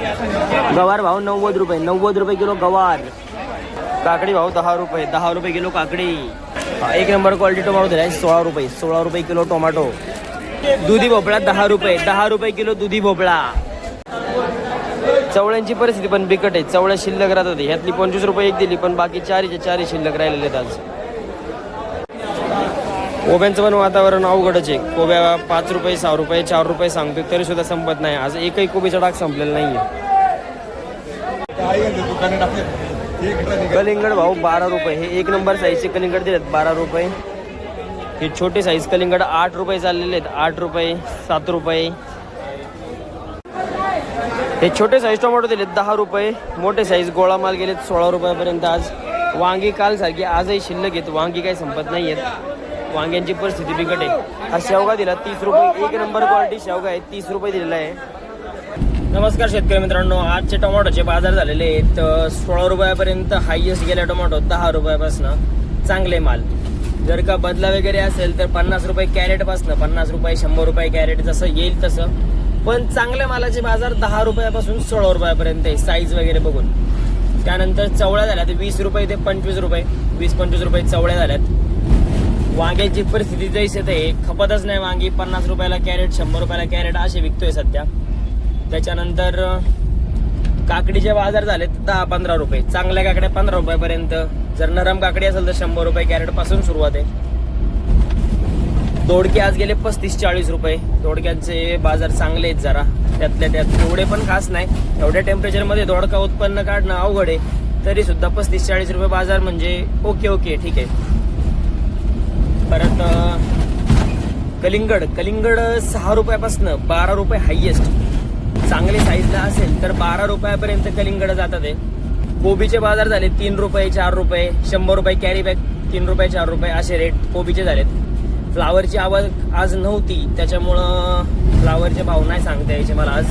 गवार भाव 90 रुपये, 90 रुपये किलो गवार. काकडी भाव 10 रुपये, 10 रुपये किलो काकडी. एक नंबर क्वालिटी टोमॅटो दिला आहे 16 रुपये, 16 रुपये किलो टोमॅटो. दुधी भोपळा 10 रुपये, 10 रुपये किलो दुधी भोपळा. चवळ्यांची परिस्थिती पण बिकट आहे. चवळ्या शिल्लक राहत होती, ह्यातली 25 रुपये एक दिली, पण बाकी चारी शिल्लक राहिलेले आहेत आज. कोब्यांचं पण वातावरण अवघडच आहे. कोब्या 5 रुपये, 6 रुपये, 4 रुपये सांगतोय तरी सुद्धा संपत नाही. आज एकही कोबीचा डाग संपलेला नाहीये. कलिंगड भाव 12 रुपये. हे एक नंबर साईजचे कलिंगड दिलेत 12 रुपये. हे छोटे साईज कलिंगड 8 रुपये चाललेले आहेत, 8 रुपये, 7 रुपये. हे छोटे साईज टोमॅटो दिलेत 10 रुपये. मोठे साईज गोळा माल गेलेत 16 रुपयापर्यंत आज. वांगी काल सारखी आजही शिल्लक आहेत. वांगी काही संपत नाही आहेत. वांग्यांची परिस्थिती बिकट आहे. हा शेवगा दिला 30 रुपये. एक नंबर क्वालिटी शेवगा आहे, 30 रुपये दिलेला आहे. नमस्कार शेतकरी मित्रांनो, आजचे टोमॅटोचे बाजार झालेले आहेत 16 रुपयापर्यंत. हायएस्ट गेला टोमॅटो 10 रुपयापासून. चांगले माल जर का बदला वगैरे असेल तर 50 रुपये कॅरेटपासून, 50 रुपये 100 रुपये कॅरेट, जसं येईल तसं. पण चांगल्या मालाचे बाजार 10 रुपयापासून 16 रुपयापर्यंत आहे साईज वगैरे बघून. त्यानंतर चवळ्या झाल्या ते 20 रुपये ते 25 रुपये, 20-25 रुपये चवळ्या झाल्यात. वांग्याची परिस्थिती जैसे आहे, खपतच नाही वांगी. 50 रुपयाला कॅरेट, 100 रुपयाला कॅरेट असे विकतोय सध्या. त्याच्यानंतर काकडीचे बाजार झाले 10-15 रुपये. चांगल्या काकड्या 15 रुपयापर्यंत. जर नरम काकडी असेल तर 100 रुपये कॅरेट पासून सुरुवात आहे. दोडके आज गेले 35-40 रुपये. दोडक्यांचे बाजार चांगले आहेत जरा, त्यातल्या त्यात एवढे पण खास नाही. एवढ्या टेम्परेचरमध्ये दोडका उत्पन्न काढणं अवघड आहे, तरी सुद्धा 35-40 रुपये बाजार म्हणजे ओके ठीक आहे. परत कलिंगड 6 रुपयापासून 12 रुपये हायएस्ट. चांगले साईजला असेल तर 12 रुपयापर्यंत कलिंगड जातात आहे. कोबीचे बाजार झाले 3 रुपये, 4 रुपये, 100 रुपये कॅरी बॅग, 3 रुपये, 4 रुपये असे रेट कोबीचे झालेत. फ्लावरची आवक आज नव्हती, त्याच्यामुळं फ्लावरचे भाव नाही सांगता यायचे मला आज.